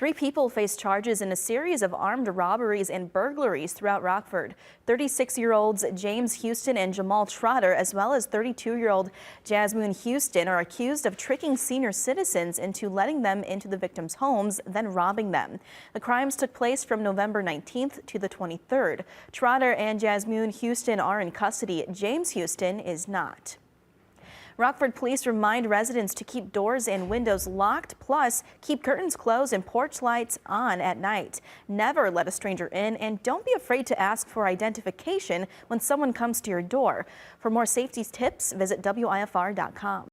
3 people face charges in a series of armed robberies and burglaries throughout Rockford. 36-year-olds James Houston and Jamal Trotter, as well as 32-year-old Jasmine Houston, are accused of tricking senior citizens into letting them into the victims' homes, then robbing them. The crimes took place from November 19th to the 23rd. Trotter and Jasmine Houston are in custody. James Houston is not. Rockford police remind residents to keep doors and windows locked, plus keep curtains closed and porch lights on at night. Never let a stranger in, and don't be afraid to ask for identification when someone comes to your door. For more safety tips, visit WIFR.com.